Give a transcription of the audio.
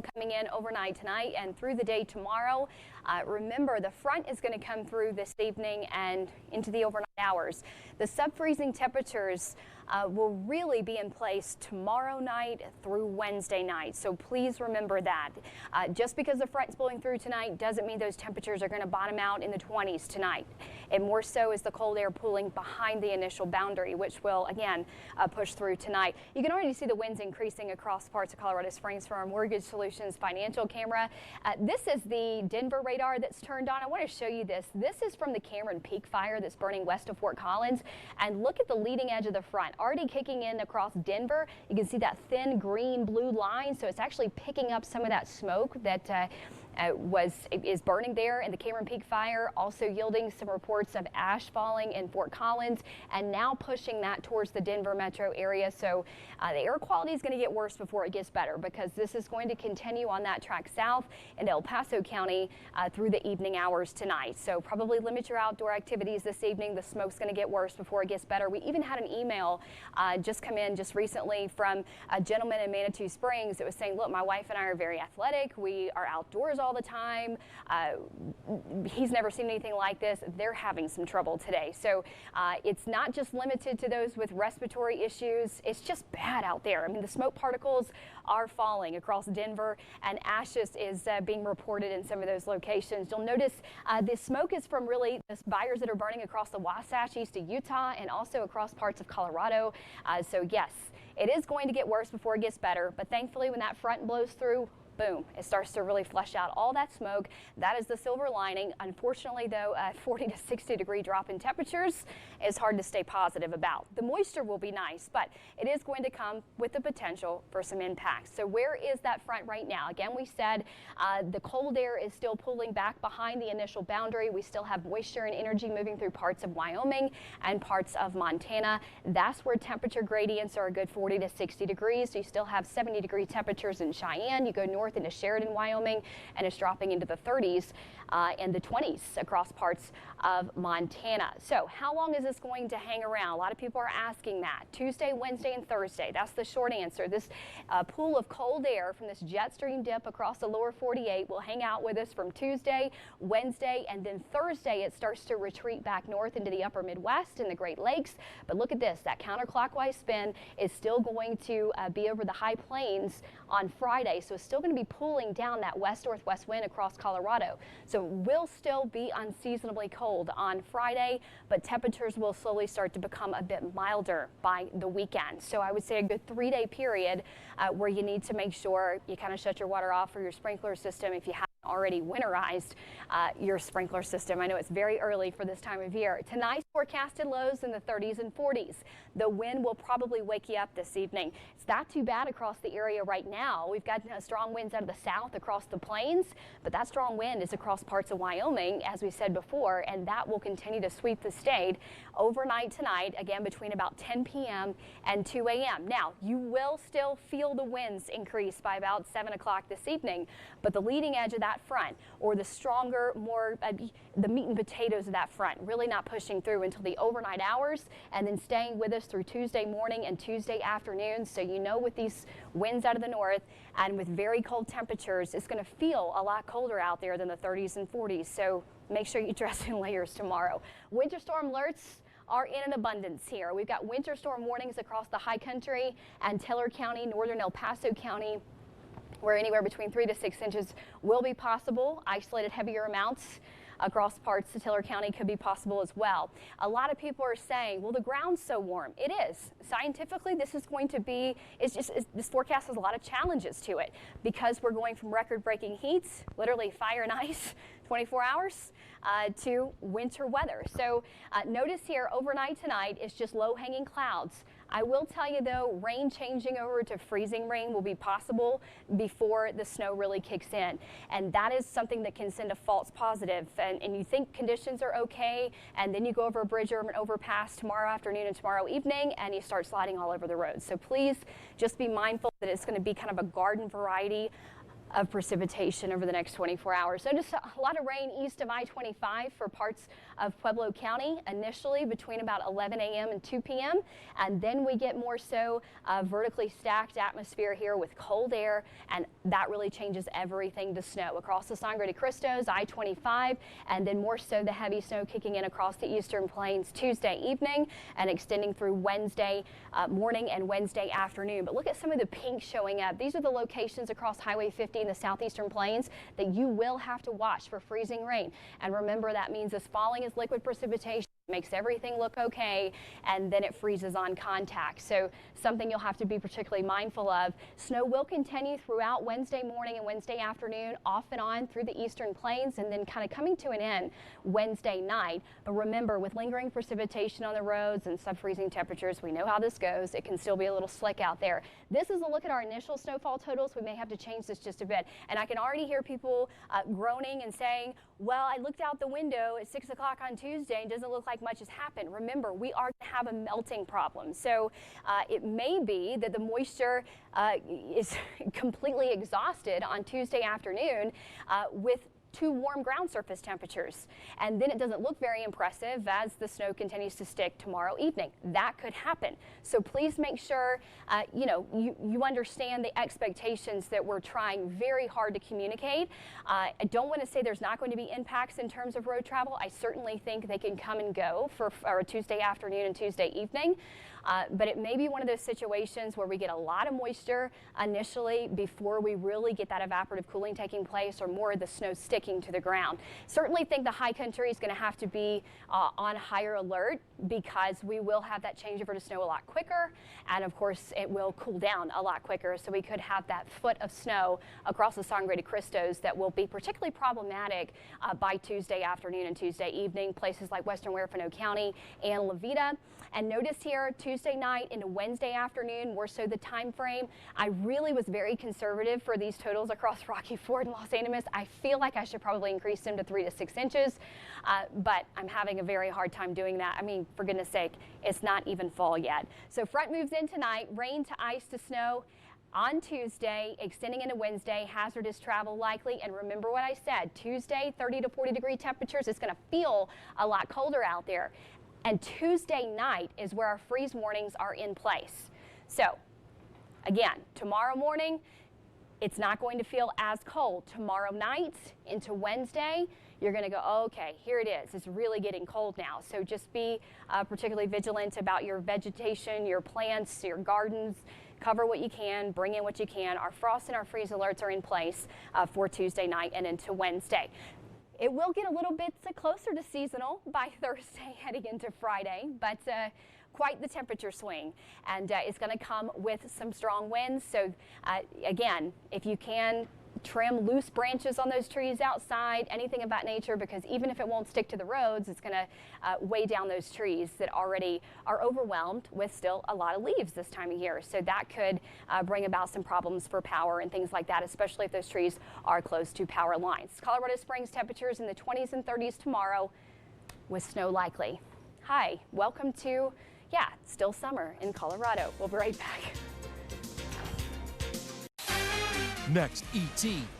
coming in overnight tonight and through the day tomorrow. Remember, the front is going to come through this evening and into the overnight hours. The sub-freezing temperatures will really be in place tomorrow night through Wednesday night. So please remember that. Just because the front's blowing through tonight doesn't mean those temperatures are going to bottom out in the 20s tonight. And more so is the cold air pooling behind the initial boundary, which will again push through tonight. You can already see the winds increasing across parts of Colorado Springs from our Mortgage Solutions financial camera. This is the Denver radar that's turned on. I want to show you this. This is from the Cameron Peak fire that's burning west of Fort Collins. And look at the leading edge of the front, already kicking in across Denver. You can see that thin green-blue line, so it's actually picking up some of that smoke that is burning there in the Cameron Peak fire, also yielding some reports of ash falling in Fort Collins and now pushing that towards the Denver metro area. So the air quality is going to get worse before it gets better, because this is going to continue on that track south in El Paso County through the evening hours tonight. So probably limit your outdoor activities this evening. The smoke's going to get worse before it gets better. We even had an email just come in just recently from a gentleman in Manitou Springs that was saying, look, my wife and I are very athletic. We are outdoors all the time. He's never seen anything like this. They're having some trouble today. So it's not just limited to those with respiratory issues. It's just bad out there. I mean, the smoke particles are falling across Denver, and ashes is being reported in some of those locations. You'll notice the smoke is from really the fires that are burning across the Wasatch east of Utah and also across parts of Colorado. So yes, it is going to get worse before it gets better, but thankfully when that front blows through, boom, it starts to really flush out all that smoke. That is the silver lining. Unfortunately, though, a 40 to 60 degree drop in temperatures is hard to stay positive about. The moisture will be nice, but it is going to come with the potential for some impacts. So where is that front right now? Again, we said the cold air is still pulling back behind the initial boundary. We still have moisture and energy moving through parts of Wyoming and parts of Montana. That's where temperature gradients are a good 40 to 60 degrees. So you still have 70 degree temperatures in Cheyenne. You go north into Sheridan, Wyoming, and it's dropping into the 30s and the 20s across parts of Montana. So how long is this going to hang around? A lot of people are asking that. Tuesday, Wednesday, and Thursday. That's the short answer. This pool of cold air from this jet stream dip across the lower 48 will hang out with us from Tuesday, Wednesday, and then Thursday it starts to retreat back north into the upper Midwest and the Great Lakes. But look at this. That counterclockwise spin is still going to be over the high plains on Friday. So it's still going to be pulling down that west-northwest wind across Colorado. So we'll still be unseasonably cold on Friday, but temperatures will slowly start to become a bit milder by the weekend. So I would say a good 3-day period where you need to make sure you kind of shut your water off for your sprinkler system if you haven't already winterized your sprinkler system. I know it's very early for this time of year. Tonight's forecasted lows in the 30s and 40s. The wind will probably wake you up this evening. It's not too bad across the area right now. We've got strong winds out of the south across the plains, but that strong wind is across parts of Wyoming, as we said before, and that will continue to sweep the state overnight tonight, again between about 10 p.m. and 2 a.m. Now, you will still feel the winds increase by about 7 o'clock this evening, but the leading edge of that front, or the stronger, more the meat and potatoes of that front, really not pushing through until the overnight hours and then staying with us through Tuesday morning and Tuesday afternoon. So you know, with these winds out of the north and with very cold temperatures, it's going to feel a lot colder out there than the 30s and 40s. So make sure you dress in layers tomorrow. Winter storm alerts are in an abundance here. We've got winter storm warnings across the high country and Teller County, northern El Paso County, where anywhere between 3 to 6 inches will be possible. Isolated heavier amounts across parts of Teller County could be possible as well. A lot of people are saying, well, the ground's so warm. It is. Scientifically, this is going to be, this forecast has a lot of challenges to it because we're going from record-breaking heats, literally fire and ice, 24 hours, to winter weather. So notice here overnight tonight is just low-hanging clouds. I will tell you, though, rain changing over to freezing rain will be possible before the snow really kicks in. And that is something that can send a false positive. And you think conditions are okay, and then you go over a bridge or an overpass tomorrow afternoon and tomorrow evening, and you start sliding all over the road. So please just be mindful that it's going to be kind of a garden variety of precipitation over the next 24 hours. So just a lot of rain east of I-25 for parts of Pueblo County initially between about 11 a.m. and 2 p.m. And then we get more so vertically stacked atmosphere here with cold air, and that really changes everything to snow across the Sangre de Cristos, I-25, and then more so the heavy snow kicking in across the eastern plains Tuesday evening and extending through Wednesday morning and Wednesday afternoon. But look at some of the pink showing up. These are the locations across Highway 50 in the southeastern plains that you will have to watch for freezing rain. And remember, that means as falling as liquid precipitation makes everything look okay, and then it freezes on contact. So something you'll have to be particularly mindful of. Snow will continue throughout Wednesday morning and Wednesday afternoon, off and on through the eastern plains, and then kind of coming to an end Wednesday night. But remember, with lingering precipitation on the roads and sub-freezing temperatures, we know how this goes. It can still be a little slick out there. This is a look at our initial snowfall totals. We may have to change this just a bit. And I can already hear people groaning and saying, well, I looked out the window at 6 o'clock on Tuesday and it doesn't look like much has happened. Remember, we are to have a melting problem. So it may be that the moisture is completely exhausted on Tuesday afternoon with too warm ground surface temperatures, and then it doesn't look very impressive as the snow continues to stick tomorrow evening. That could happen. So please make sure you understand the expectations that we're trying very hard to communicate. I don't want to say there's not going to be impacts in terms of road travel. I certainly think they can come and go for Tuesday afternoon and Tuesday evening. But it may be one of those situations where we get a lot of moisture initially before we really get that evaporative cooling taking place or more of the snow sticking to the ground. Certainly think the high country is going to have to be on higher alert because we will have that changeover to snow a lot quicker, and of course it will cool down a lot quicker, so we could have that foot of snow across the Sangre de Cristos that will be particularly problematic by Tuesday afternoon and Tuesday evening, places like western Huerfano County and La Vida. And notice here, Tuesday night into Wednesday afternoon, more so the time frame. I really was very conservative for these totals across Rocky Ford and Los Animas. I feel like I should probably increase them to 3 to 6 inches, but I'm having a very hard time doing that. I mean, for goodness sake, it's not even fall yet. So front moves in tonight, rain to ice to snow on Tuesday, extending into Wednesday, hazardous travel likely. And remember what I said, Tuesday, 30 to 40 degree temperatures. It's going to feel a lot colder out there. And Tuesday night is where our freeze warnings are in place. So again, tomorrow morning, it's not going to feel as cold. Tomorrow night into Wednesday, you're going to go, oh, okay, here it is. It's really getting cold now. So just be particularly vigilant about your vegetation, your plants, your gardens. Cover what you can, bring in what you can. Our frost and our freeze alerts are in place for Tuesday night and into Wednesday. It will get a little bit closer to seasonal by Thursday heading into Friday, but quite the temperature swing, and it's going to come with some strong winds. So again, if you can, trim loose branches on those trees outside, anything of that nature, because even if it won't stick to the roads, it's going to weigh down those trees that already are overwhelmed with still a lot of leaves this time of year. So that could bring about some problems for power and things like that, especially if those trees are close to power lines. Colorado Springs temperatures in the 20s and 30s tomorrow with snow likely. Hi, welcome to, still summer in Colorado. We'll be right back. Next, ET.